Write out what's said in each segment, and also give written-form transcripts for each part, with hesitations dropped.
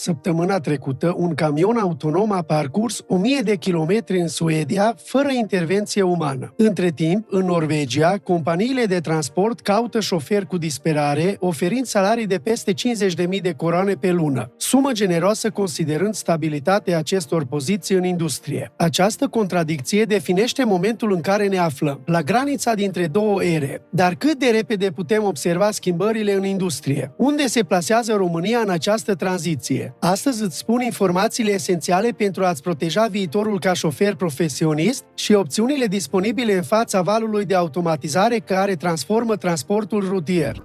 Săptămâna trecută, un camion autonom a parcurs 1000 de kilometri în Suedia, fără intervenție umană. Între timp, în Norvegia, companiile de transport caută șoferi cu disperare, oferind salarii de peste 50.000 de coroane pe lună, sumă generoasă considerând stabilitatea acestor poziții în industrie. Această contradicție definește momentul în care ne aflăm, la granița dintre două ere. Dar cât de repede putem observa schimbările în industrie? Unde se plasează România în această tranziție? Astăzi îți spun informațiile esențiale pentru a-ți proteja viitorul ca șofer profesionist și opțiunile disponibile în fața valului de automatizare care transformă transportul rutier.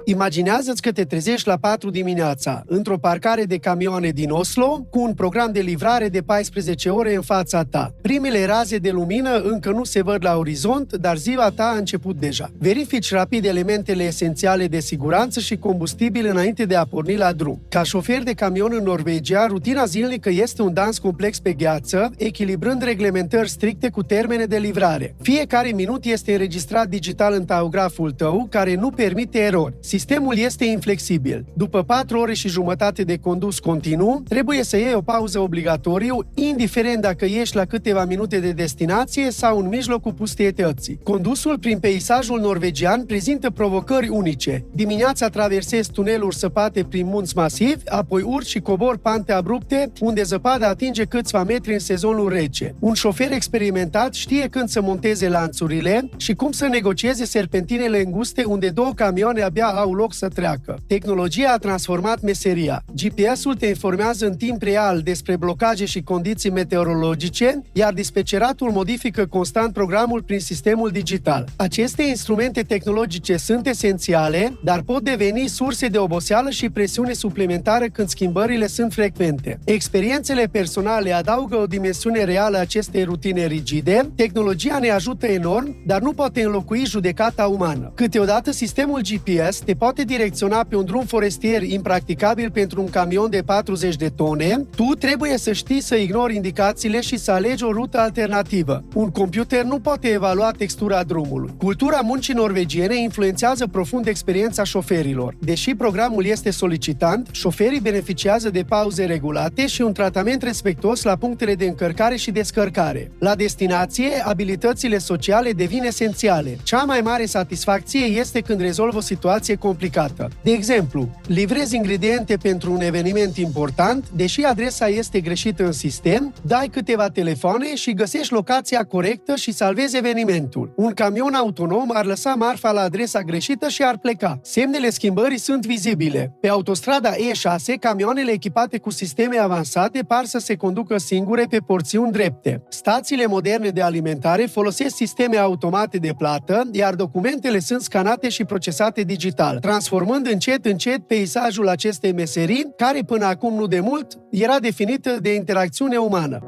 Imaginează-ți că te trezești la 4 dimineața, într-o parcare de camioane din Oslo, cu un program de livrare de 14 ore în fața ta. Primele raze de lumină încă nu se văd la orizont, dar ziua ta a început deja. Verifici rapid elementele esențiale de siguranță și combustibil înainte de a porni la drum. Ca șofer de camion în Norvegia, rutina zilnică este un dans complex pe gheață, echilibrând reglementări stricte cu termene de livrare. Fiecare minut este înregistrat digital în tahograful tău, care nu permite erori. Sistemul este inflexibil. După 4 ore și jumătate de condus continuu, trebuie să iei o pauză obligatoriu, indiferent dacă ești la câteva minute de destinație sau în mijlocul pustietății. Condusul prin peisajul norvegian prezintă provocări unice. Dimineața traversezi tuneluri săpate prin munți masivi, apoi urci și cobori pante abrupte, unde zăpada atinge câțiva metri în sezonul rece. Un șofer experimentat știe când să monteze lanțurile și cum să negocieze serpentinele înguste unde două camioane abia au loc să treacă. Tehnologia a transformat meseria. GPS-ul te informează în timp real despre blocaje și condiții meteorologice, iar dispeceratul modifică constant programul prin sistemul digital. Aceste instrumente tehnologice sunt esențiale, dar pot deveni surse de oboseală și presiune suplimentară când schimbările sunt frecvente. Experiențele personale adaugă o dimensiune reală acestei rutine rigide. Tehnologia ne ajută enorm, dar nu poate înlocui judecata umană. Câteodată sistemul GPS te poate direcționa pe un drum forestier impracticabil pentru un camion de 40 de tone, tu trebuie să știi să ignori indicațiile și să alegi o rută alternativă. Un computer nu poate evalua textura drumului. Cultura muncii norvegiene influențează profund experiența șoferilor. Deși programul este solicitant, șoferii beneficiază de pauze regulate și un tratament respectuos la punctele de încărcare și descărcare. La destinație, abilitățile sociale devin esențiale. Cea mai mare satisfacție este când rezolvă o situație complicată. De exemplu, livrezi ingrediente pentru un eveniment important, deși adresa este greșită în sistem, dai câteva telefoane și găsești locația corectă și salvezi evenimentul. Un camion autonom ar lăsa marfa la adresa greșită și ar pleca. Semnele schimbării sunt vizibile. Pe autostrada E6, camioanele echipate cu sisteme avansate par să se conducă singure pe porțiuni drepte. Stațiile moderne de alimentare folosesc sisteme automate de plată, iar documentele sunt scanate și procesate digital, transformând încet peisajul acestei meserii, care până acum nu de mult era definită de interacțiune umană.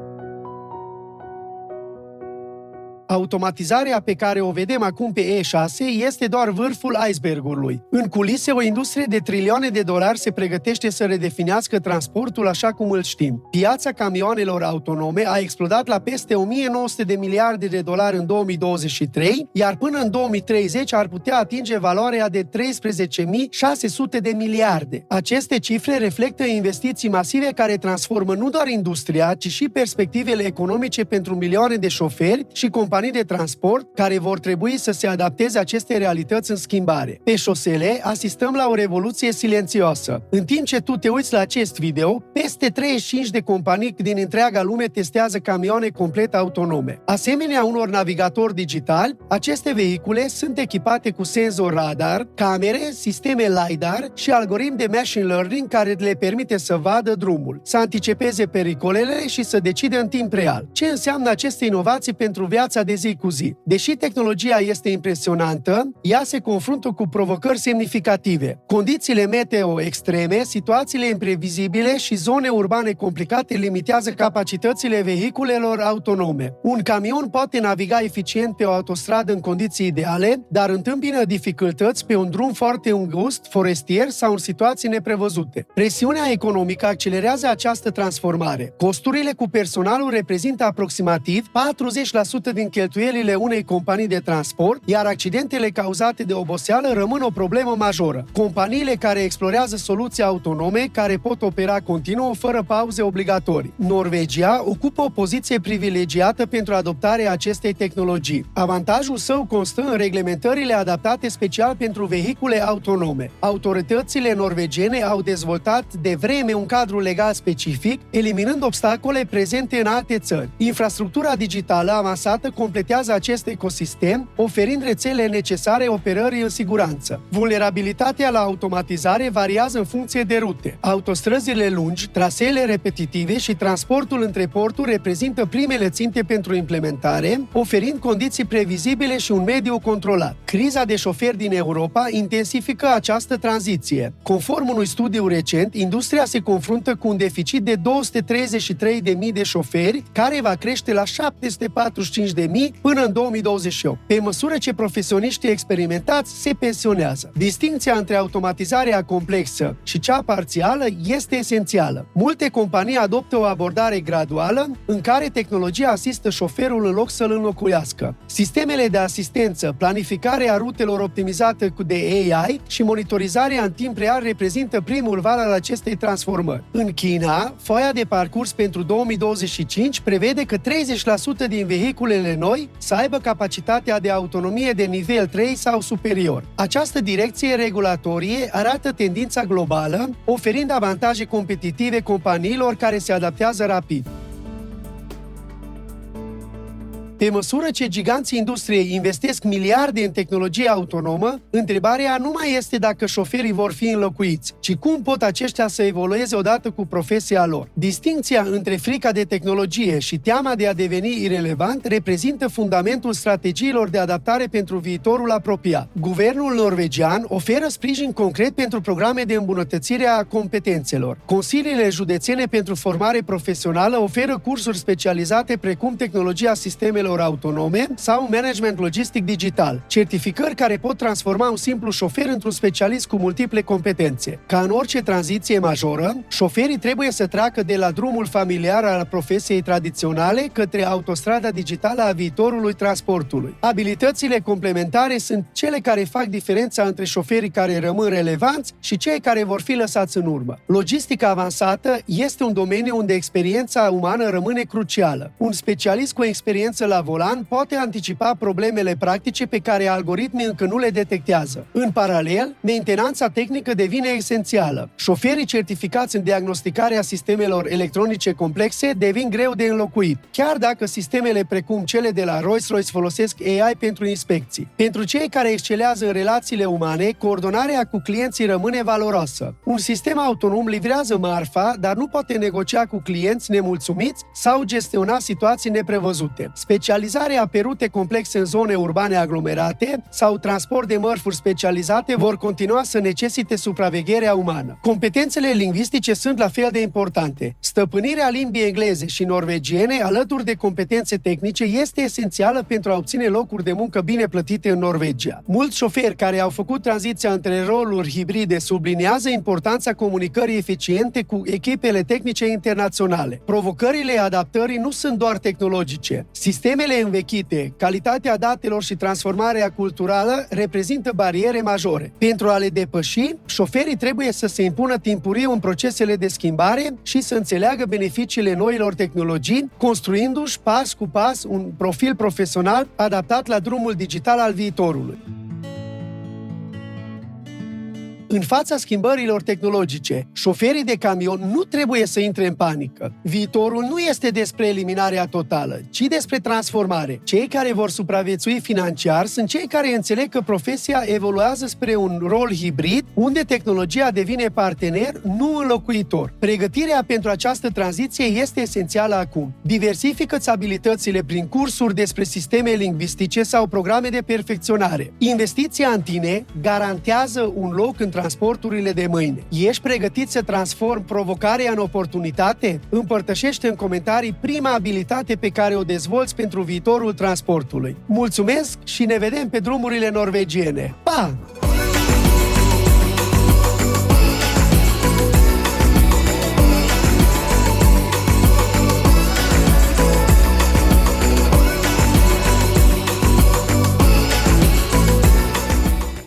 Automatizarea pe care o vedem acum pe E6 este doar vârful icebergului. În culise, o industrie de trilioane de dolari se pregătește să redefinească transportul așa cum îl știm. Piața camioanelor autonome a explodat la peste 1900 de miliarde de dolari în 2023, iar până în 2030 ar putea atinge valoarea de 13.600 de miliarde. Aceste cifre reflectă investiții masive care transformă nu doar industria, ci și perspectivele economice pentru milioane de șoferi și companii de transport care vor trebui să se adapteze aceste realități în schimbare. Pe șosele asistăm la o revoluție silențioasă. În timp ce tu te uiți la acest video, peste 35 de companii din întreaga lume testează camioane complet autonome. Asemenea unor navigatori digitali, aceste vehicule sunt echipate cu senzor radar, camere, sisteme LiDAR și algoritmi de machine learning care le permite să vadă drumul, să anticipeze pericolele și să decide în timp real. Ce înseamnă aceste inovații pentru viața de zi cu zi? Deși tehnologia este impresionantă, ea se confruntă cu provocări semnificative. Condițiile meteo extreme, situațiile imprevizibile și zone urbane complicate limitează capacitățile vehiculelor autonome. Un camion poate naviga eficient pe o autostradă în condiții ideale, dar întâmpină dificultăți pe un drum foarte îngust, forestier sau în situații neprevăzute. Presiunea economică accelerează această transformare. Costurile cu personalul reprezintă aproximativ 40% din cheltuielile unei companii de transport, iar accidentele cauzate de oboseală rămân o problemă majoră. Companiile care explorează soluții autonome care pot opera continuu fără pauze obligatorii. Norvegia ocupă o poziție privilegiată pentru adoptarea acestei tehnologii. Avantajul său constă în reglementările adaptate special pentru vehicule autonome. Autoritățile norvegiene au dezvoltat de vreme un cadru legal specific, eliminând obstacole prezente în alte țări. Infrastructura digitală avansată completează acest ecosistem, oferind rețele necesare operării în siguranță. Vulnerabilitatea la automatizare variază în funcție de rute. Autostrăzile lungi, traseele repetitive și transportul între porturi reprezintă primele ținte pentru implementare, oferind condiții previzibile și un mediu controlat. Criza de șoferi din Europa intensifică această tranziție. Conform unui studiu recent, industria se confruntă cu un deficit de 233.000 de șoferi, care va crește la 745.000 până în 2028, pe măsură ce profesioniștii experimentați se pensionează. Distincția între automatizarea complexă și cea parțială este esențială. Multe companii adoptă o abordare graduală în care tehnologia asistă șoferul în loc să-l înlocuiască. Sistemele de asistență, planificarea rutelor optimizată de AI și monitorizarea în timp real reprezintă primul val al acestei transformări. În China, foaia de parcurs pentru 2025 prevede că 30% din vehiculele noi să aibă capacitatea de autonomie de nivel 3 sau superior. Această direcție regulatorie arată tendința globală, oferind avantaje competitive companiilor care se adaptează rapid. Pe măsură ce giganții industriei investesc miliarde în tehnologie autonomă, întrebarea nu mai este dacă șoferii vor fi înlocuiți, ci cum pot aceștia să evolueze odată cu profesia lor. Distincția între frica de tehnologie și teama de a deveni irelevant reprezintă fundamentul strategiilor de adaptare pentru viitorul apropiat. Guvernul norvegian oferă sprijin concret pentru programe de îmbunătățire a competențelor. Consiliile județene pentru formare profesională oferă cursuri specializate precum tehnologia sistemelor autonome sau management logistic digital, certificări care pot transforma un simplu șofer într-un specialist cu multiple competențe. Ca în orice tranziție majoră, șoferii trebuie să treacă de la drumul familiar al profesiei tradiționale către autostrada digitală a viitorului transportului. Abilitățile complementare sunt cele care fac diferența între șoferii care rămân relevanți și cei care vor fi lăsați în urmă. Logistica avansată este un domeniu unde experiența umană rămâne crucială. Un specialist cu experiență la volan poate anticipa problemele practice pe care algoritmii încă nu le detectează. În paralel, mentenanța tehnică devine esențială. Șoferii certificați în diagnosticarea sistemelor electronice complexe devin greu de înlocuit, chiar dacă sistemele precum cele de la Rolls-Royce folosesc AI pentru inspecții. Pentru cei care excelează în relațiile umane, coordonarea cu clienții rămâne valoroasă. Un sistem autonom livrează marfa, dar nu poate negocia cu clienți nemulțumiți sau gestiona situații neprevăzute. Specializarea pe rute complexe în zone urbane aglomerate sau transport de mărfuri specializate vor continua să necesite supravegherea umană. Competențele lingvistice sunt la fel de importante. Stăpânirea limbii engleze și norvegiene, alături de competențe tehnice, este esențială pentru a obține locuri de muncă bine plătite în Norvegia. Mulți șoferi care au făcut tranziția între roluri hibride subliniază importanța comunicării eficiente cu echipele tehnice internaționale. Provocările adaptării nu sunt doar tehnologice. Sistemele învechite, calitatea datelor și transformarea culturală reprezintă bariere majore. Pentru a le depăși, șoferii trebuie să se impună timpuriu în procesele de schimbare și să înțeleagă beneficiile noilor tehnologii, construindu-și pas cu pas un profil profesional adaptat la drumul digital al viitorului. În fața schimbărilor tehnologice, șoferii de camion nu trebuie să intre în panică. Viitorul nu este despre eliminarea totală, ci despre transformare. Cei care vor supraviețui financiar sunt cei care înțeleg că profesia evoluează spre un rol hibrid, unde tehnologia devine partener, nu înlocuitor. Pregătirea pentru această tranziție este esențială acum. Diversifică-ți abilitățile prin cursuri despre sisteme lingvistice sau programe de perfecționare. Investiția în tine garantează un loc în transporturile de mâine. Ești pregătit să transformi provocarea în oportunitate? Împărtășește în comentarii prima abilitate pe care o dezvolți pentru viitorul transportului. Mulțumesc și ne vedem pe drumurile norvegiene. Pa!